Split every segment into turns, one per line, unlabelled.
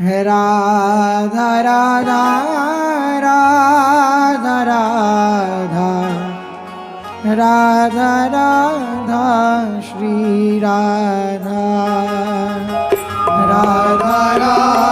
Radha Radha Radha Radha Radha Radha Shri Radha Radha Radha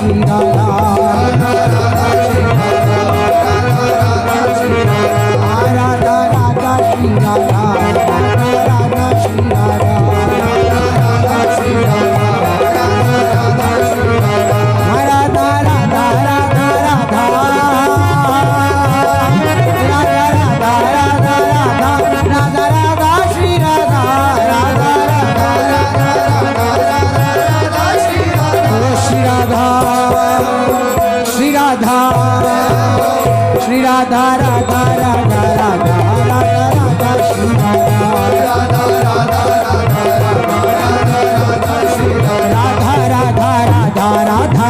Shri Radha Radha Radha Shri Radha Radha Shri Radha Shri Radha Radha Radha Radha Radha Radha Shri Radha Radha Radha Radha Shri Radha Radha Radha Radha Shri Radha Radha Radha Radha Radha Shri Radha Radha Radha Radha Radha Shri Radha Radha Radha Radha Radha Shri Radha Radha Radha Radha Shri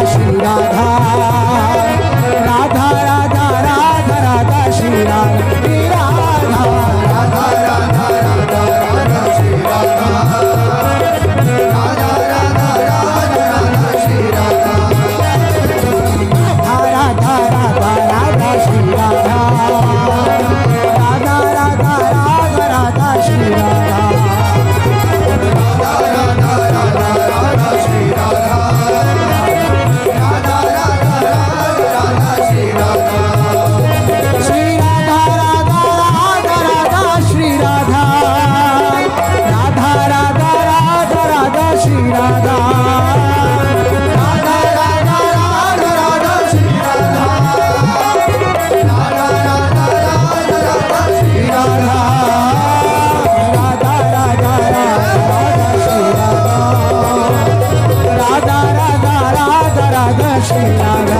Radha Radha Radha Radha Radha Shri Radha Radha Radha Radha Radha Shri Radha Radha Radha Radha Shri Radha Shri Radha Radha Radha Radha Shri Radha Radha Radha Radha Radha Shri Radha Radha Radha Radha Radha Shri Radha Radha Radha Radha Radha Shri Radha Radha Radha Radha Shri Radha Radha Radha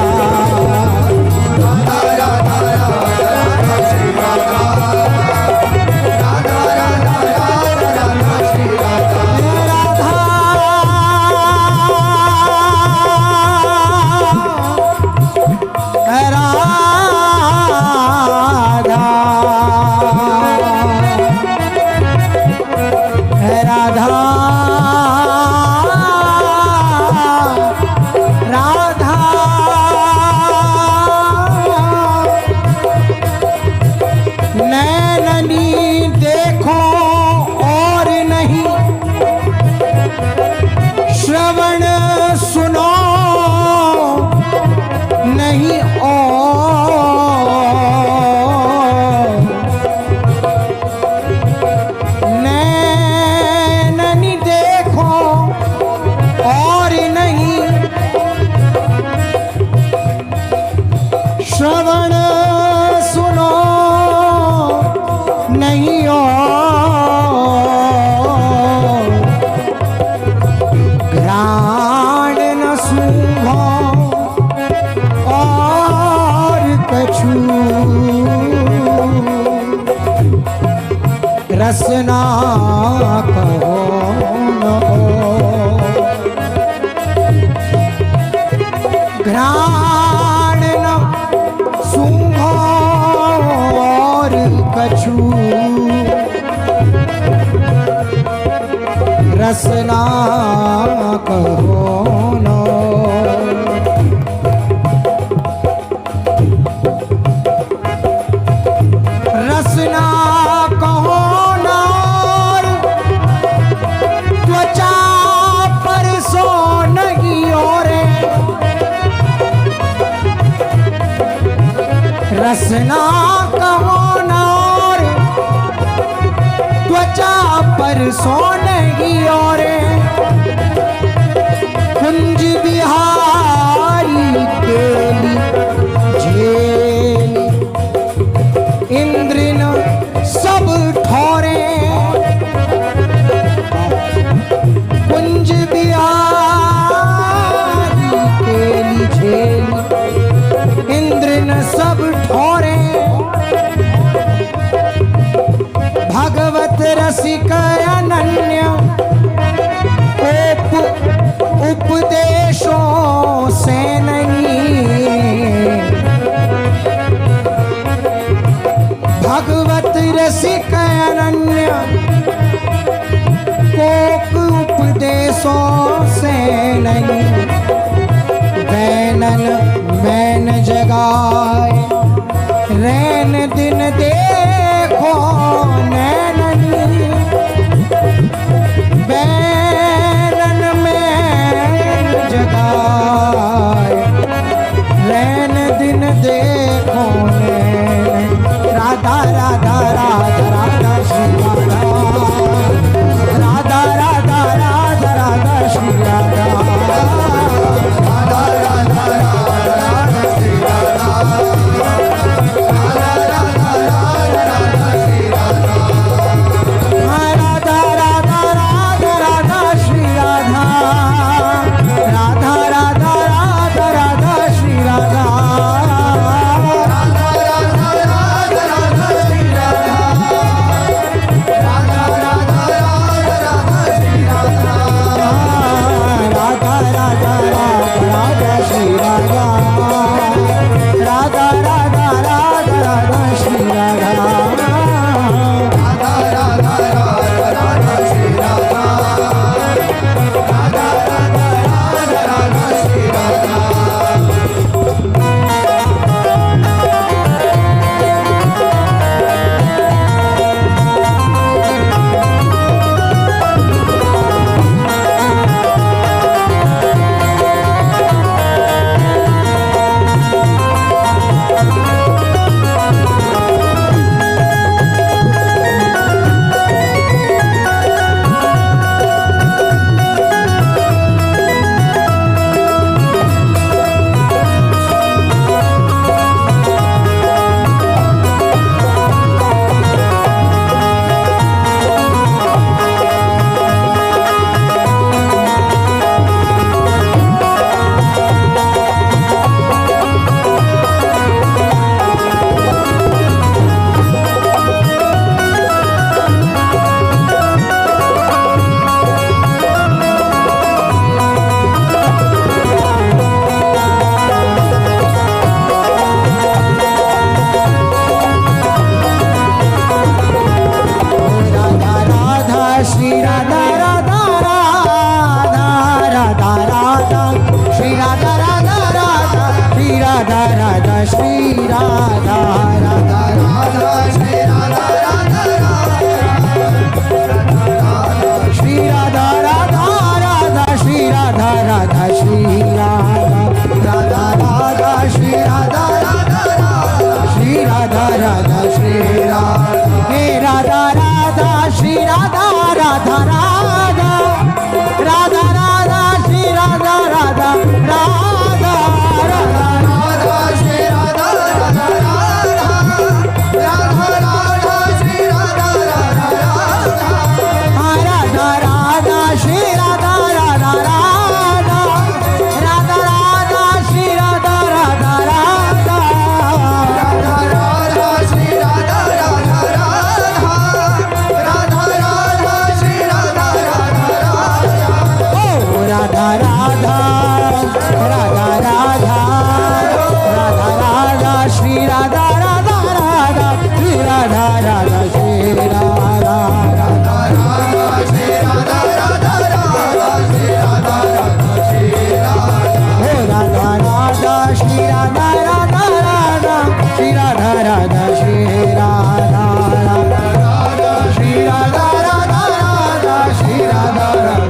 Radha Radha Shri Radha Radha Radha Radha Shri Radha Radha Radha Radha Radha Shri Radha नैननी देखो और नहीं श्रवण सुनो नहीं और नैननी देखो और नहीं श्रवण सुनो नहीं और घ्राण न सूंघो और कछु रसना कहो न हो घ्राण न सूंघो और कछु रसना कहो न रसना कहो न त्वचा पर सो नहीं और रसना कहो न त्वचा पर सो नहीं और कुंज बिहारी केली झेली इंद्र न सब ठोरे कुंज बिहारी केली झेली इंद्र न सब ठोरे भगवत रसिक अनन्य उपदेशों से नहीं भगवत रसिक अनन्य कोक उपदेशों से नहीं वैनन मैन जगाए रैन दिन देखो नैननी बैरन में जगाए श्री राधा राधा राधा श्री राधा राधा श्री राधा राधा राधा श्री राधा राधा श्री राधा राधा राधा श्री राधा राधा श्री राधा राधा श्री राधा हे राधा राधा श्री राधा राधा राधा राधा राधा श्री राधा राधा राधा राधा राधा श्री राधा राधा राधा राधा राधा श्री राधा राधा राधा राधा राधा श्री राधा राधा राधा राधा राधा श्री राधा राधा राधा राधा राधा श्री राधा राधा राधा राधा राधा श्री राधा राधा राधा ओ राधा राधा राधा राधा राधा राधा श्री राधा राधा राधा श्री राधा राधा श्री राधा राधा राधा श्री राधा राधा राधा श्री राधा राधा श्री राधा हे राधा राधा श्री राधा राधा राधा श्री राधा राधा श्री राधा राधा राधा श्री राधा राधा राधा श्री राधा राधा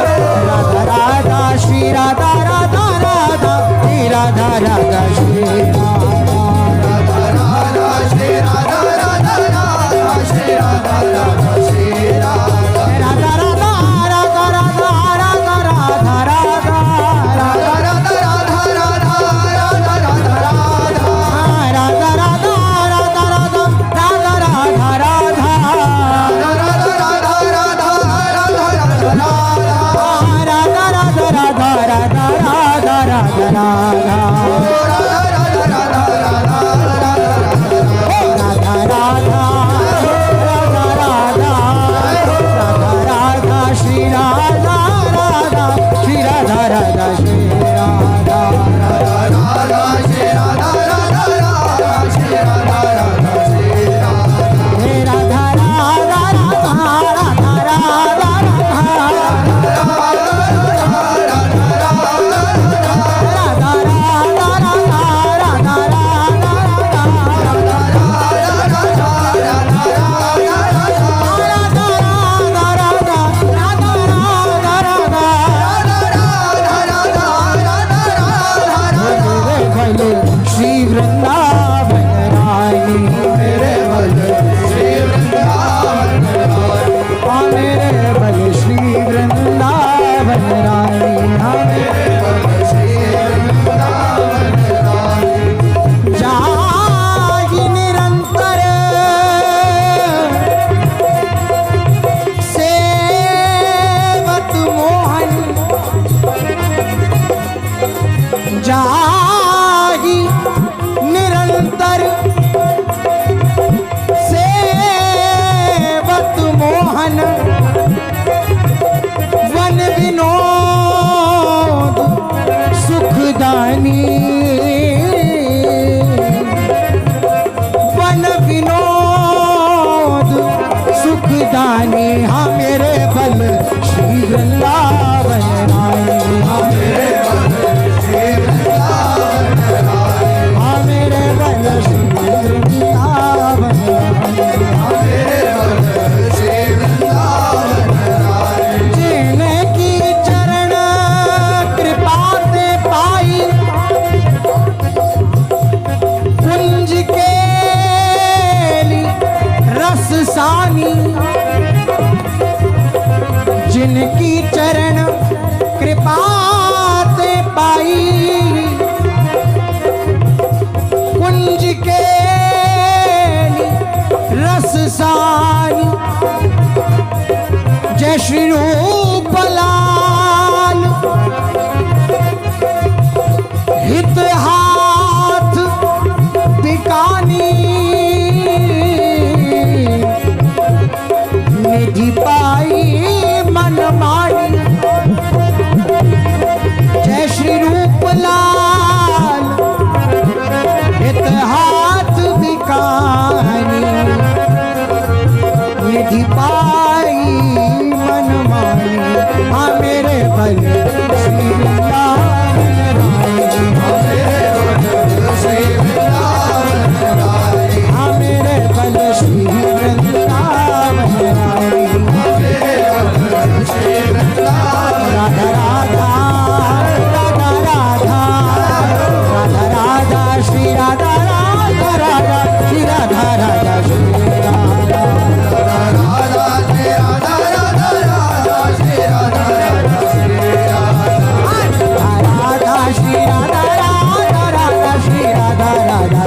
राधा श्री राधा राधा राधा श्री राधा राधा श्री राधा राधा राधा श्री राधा राधा श्री राधा राधा राधा श्री राधा राधा श्री राधा राधा राधा श्री राधा राधा राधा राधा राधा राधा श्री राधा राधा राधा श्री राधा राधा श्री राधा राधा श्री राधा राधा राधा श्री राधा राधा श्री राधा राधा राधा राधा राधा राधा राधा राधा राधा राधा राधा राधा राधा राधा राधा राधा राधा जाहि निरंतर सेवत मोहन वन विनोद सुखदानी वन विनोद सुखदानी हाँ मेरे बल श्री वृंदावन रानी हाँ मेरे बल श्री वृंदावन रानी हाँ मेरे बल श्री वृंदावन रानी हाँ मेरे बल श्री वृंदावन रानी जिनकी चरण कृपा ते पाई कुंज के रस सानी जिनकी चरण कृपा ते पाई कुंज के रूपलाल हित हाथ बिकानी निधि पाई मन मानी। जय श्री रूपलाल हित हाथ बिकानी निधि पाई मन मानी। हाँ मेरे बल श्री वृंदावन राय, हाँ मेरे बल श्री वृंदावन राय। राधा राधा राधा राधा राधा राधा श्री राधा राधा राधा श्री राधा राधा श्री राधा श्री राधा राधा राधा श्री राधा राधा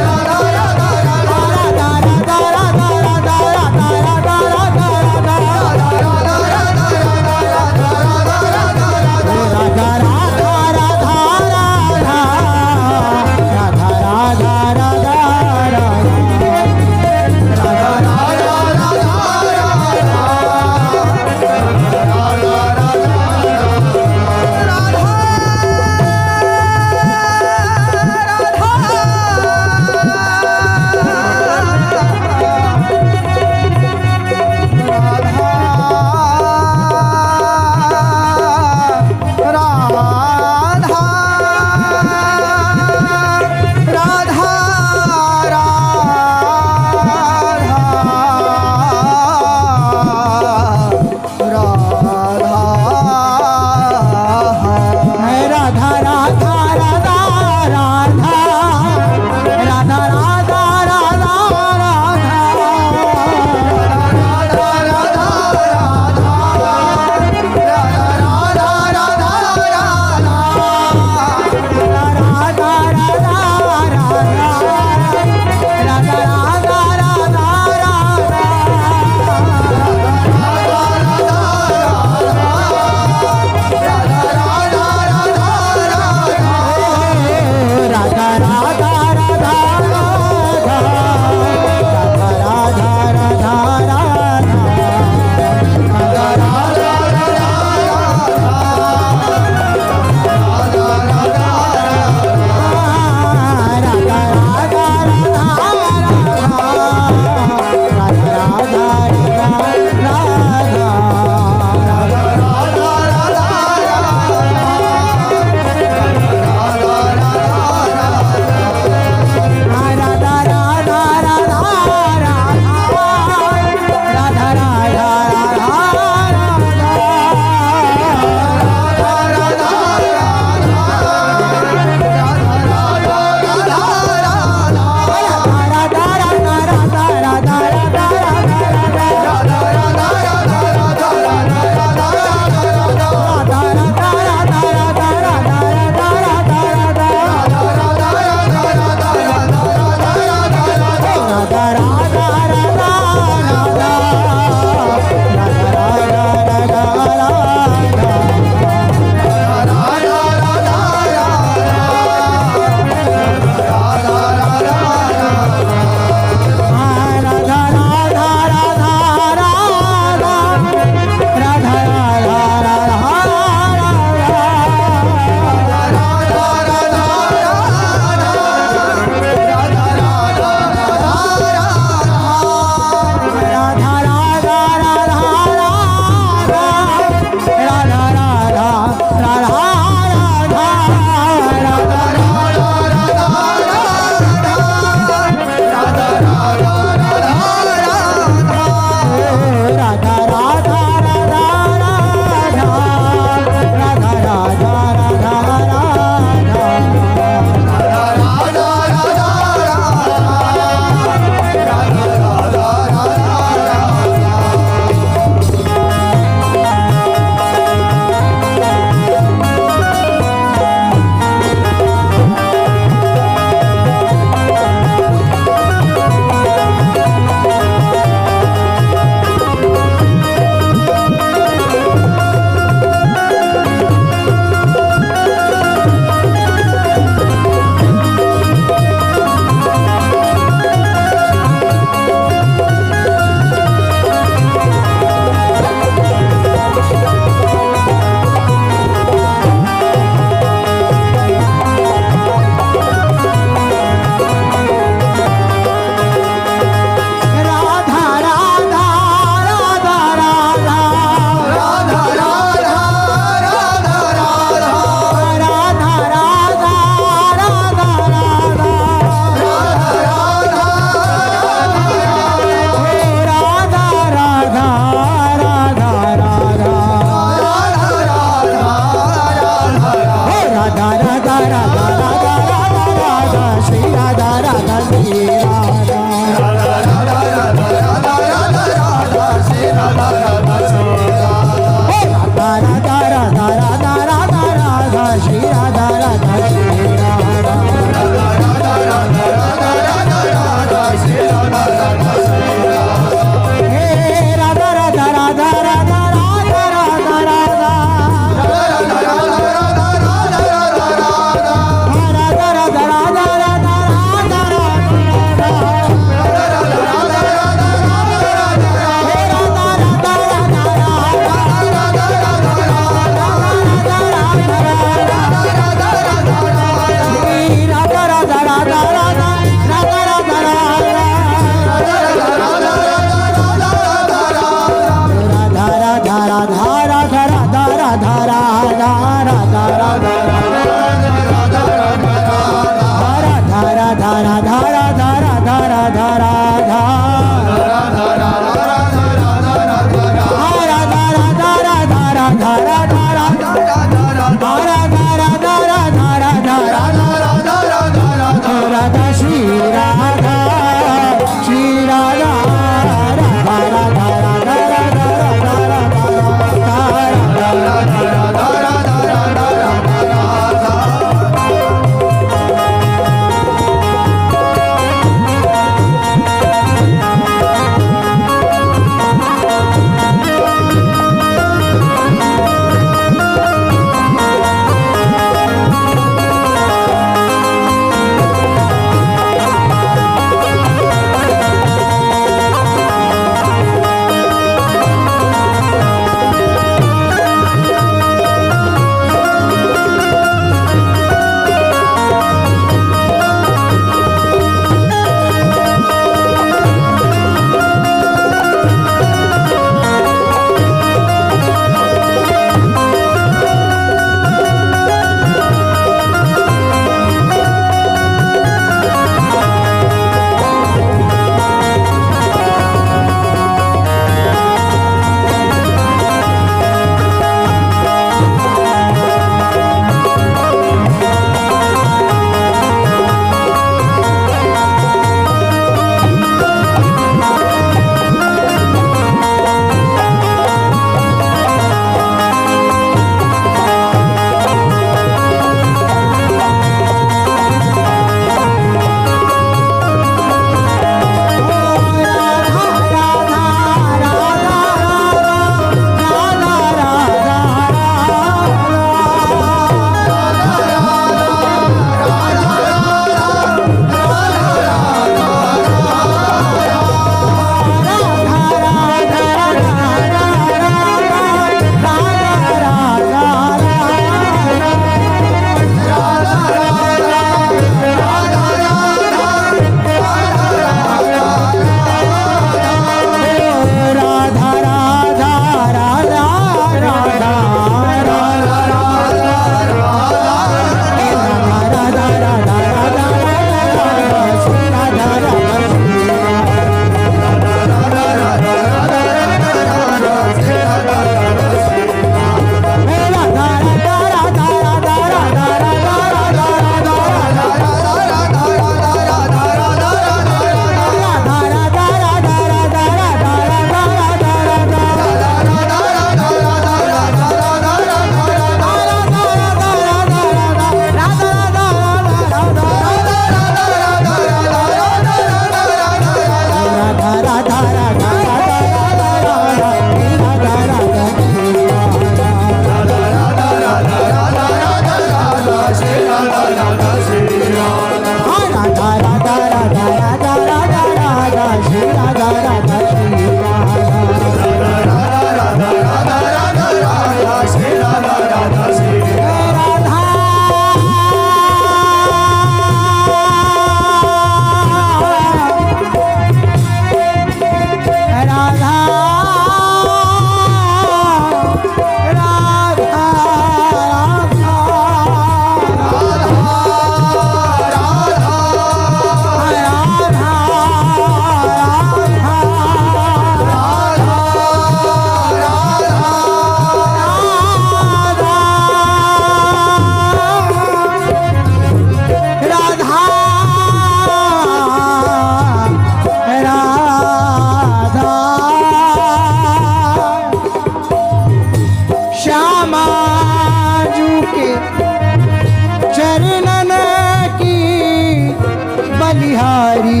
बिहारी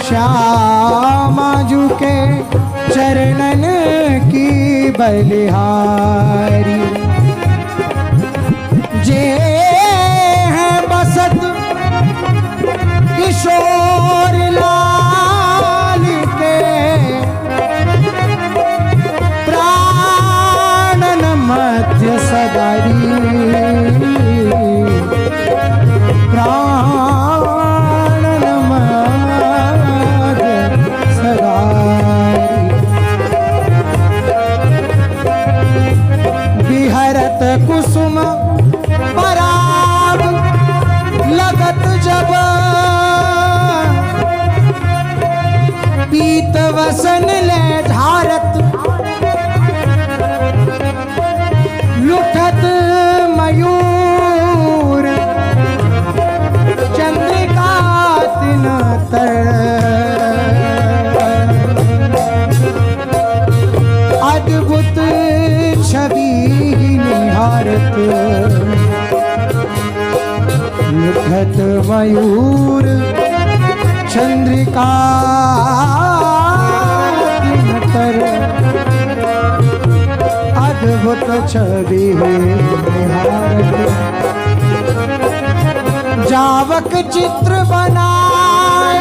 श्यामा जू के चरणन की बलिहारी जे है बसत किशोर लाल के प्राणन मध्य सदारी प्राणन मध्य सदारी बिहरत कुसुम पराग लगत जब पीत वसन ले धारत लुठत मयूर चंद्रिका तिन तर अद्भुत छवि निहारत लुठत मयूर चंद्रिका दिन तर अद्भुत छवि निहारत जावक चित्र बनाए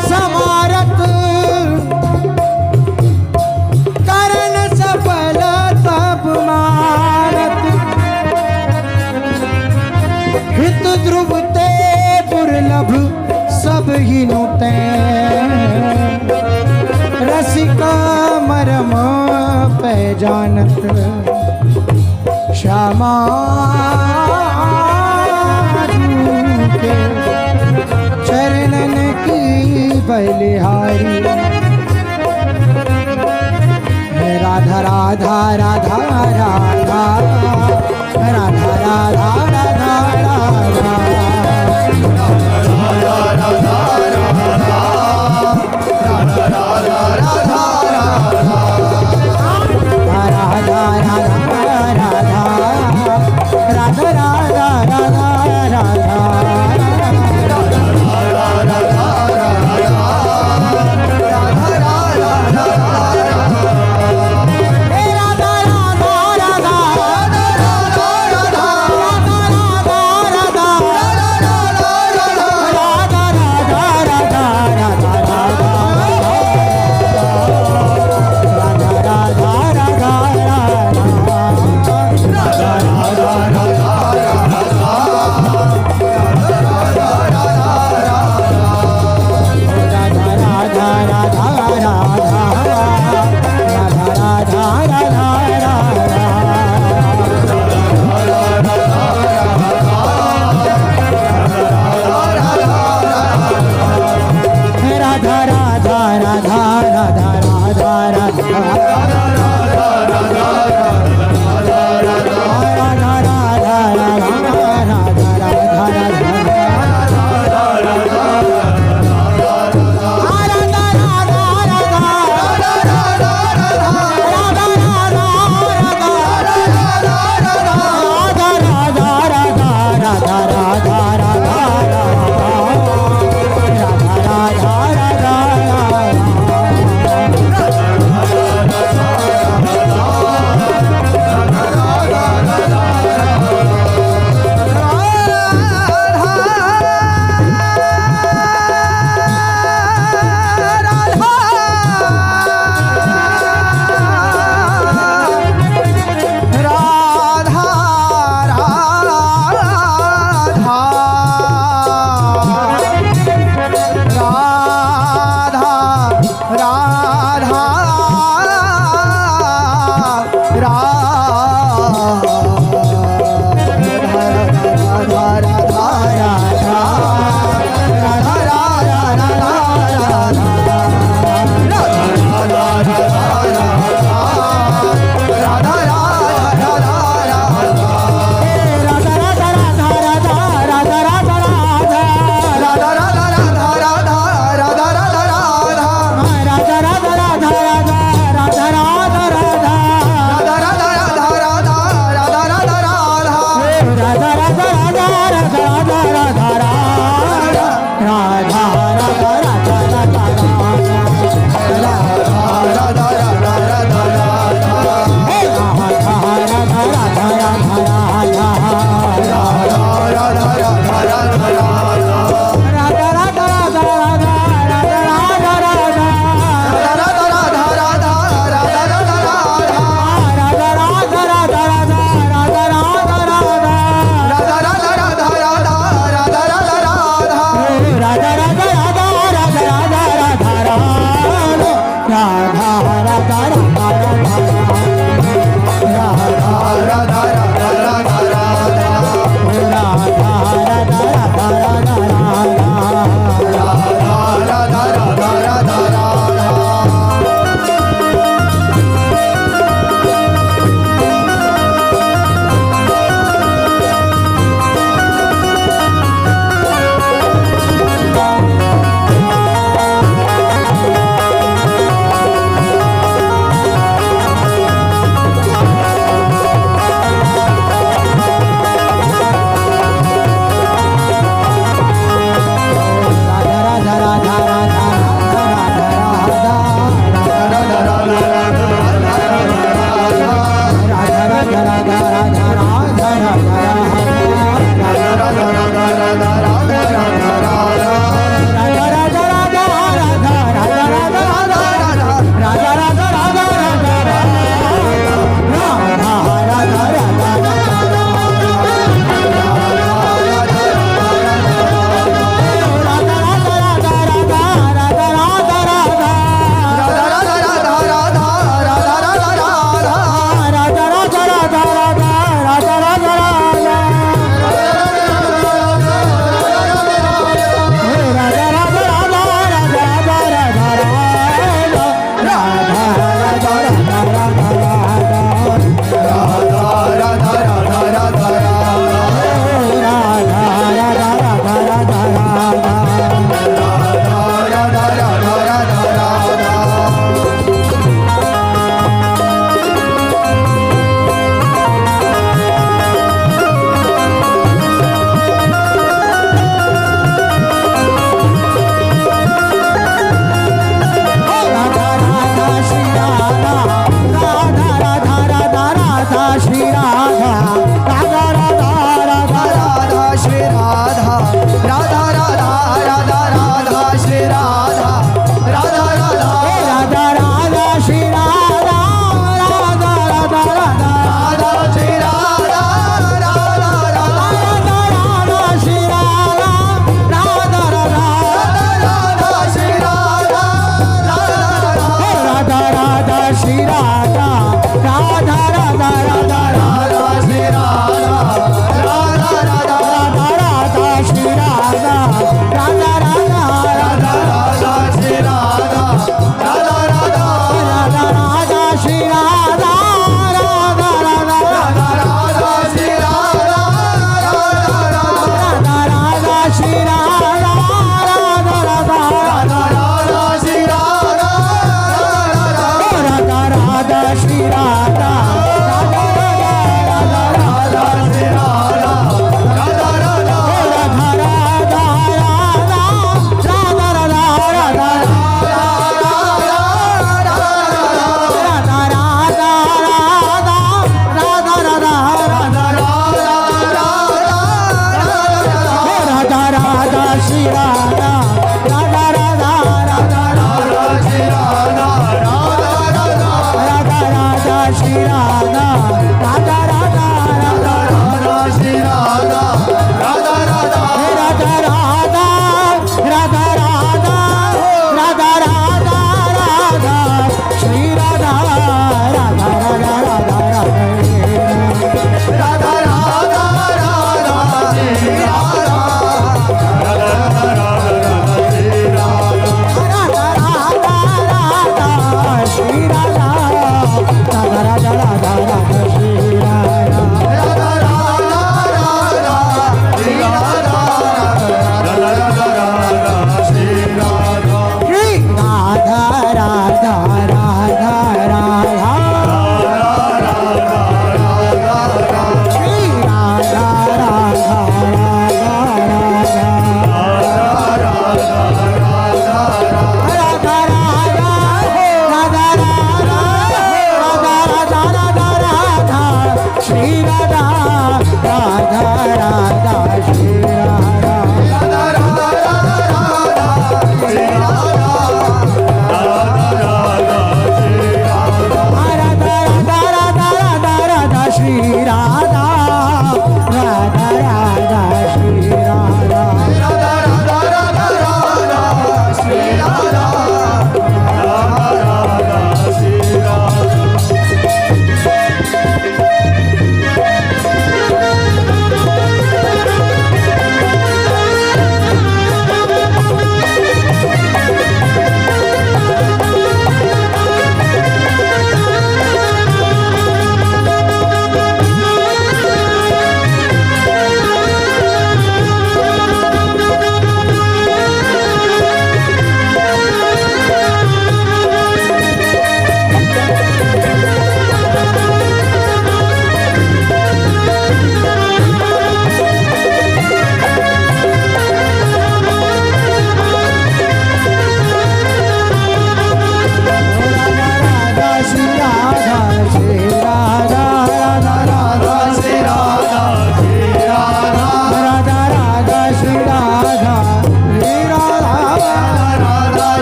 समारत करण सफल तब मानत हित ध्रुव ते दुर्लभ सब ही नुते रसिका मरम पे जानत श्यामा के चरणन की बलिहारी राधा राधा राधा राधा राधा राधा राधा राधा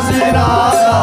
श्री राधा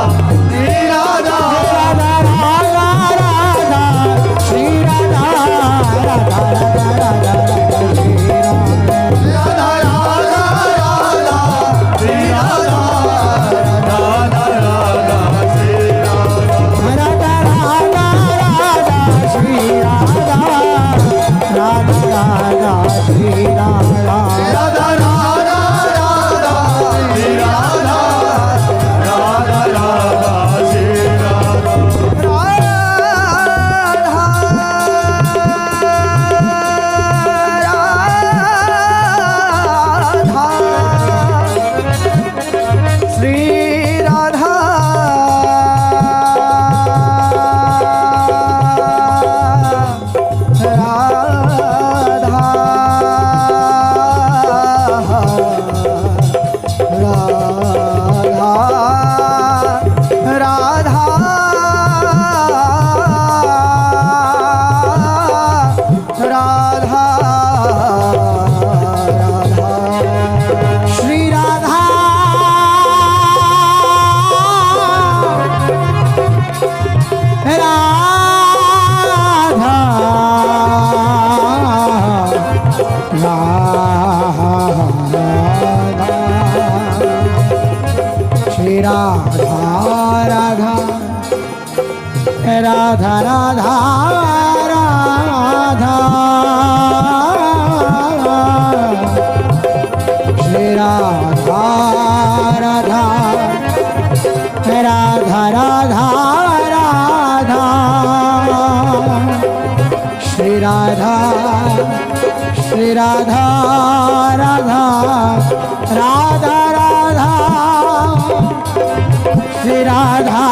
श्री राधा श्री राधा राधा राधा राधा राधा राधा राधा श्री राधा राधा राधा राधा राधा श्री राधा श्री राधा राधा राधा राधा श्री राधा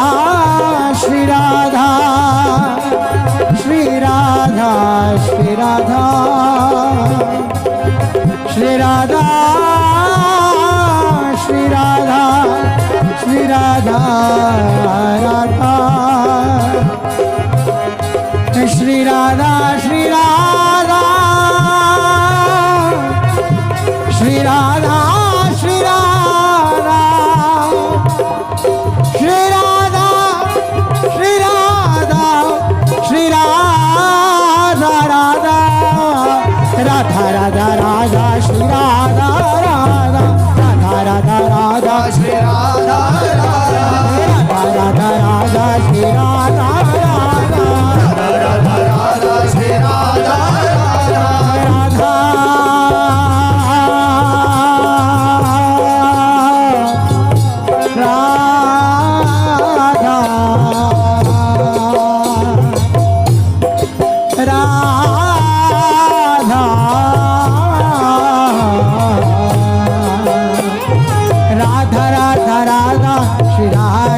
श्री राधा श्री राधा श्री राधा श्री राधा श्री राधा श्री राधा राधा श्री राधा श्री राधा श्री राधा श्री राधा श्री राधा श्री राधा श्री राधा राधा राधा राधा राधा श्री राधा राधा राधा राधा राधा श्री राधा राधा राधा राधा श्री राधा राधा राधा राधा श्री राधा राधा राधा राधा राधा श्री राधा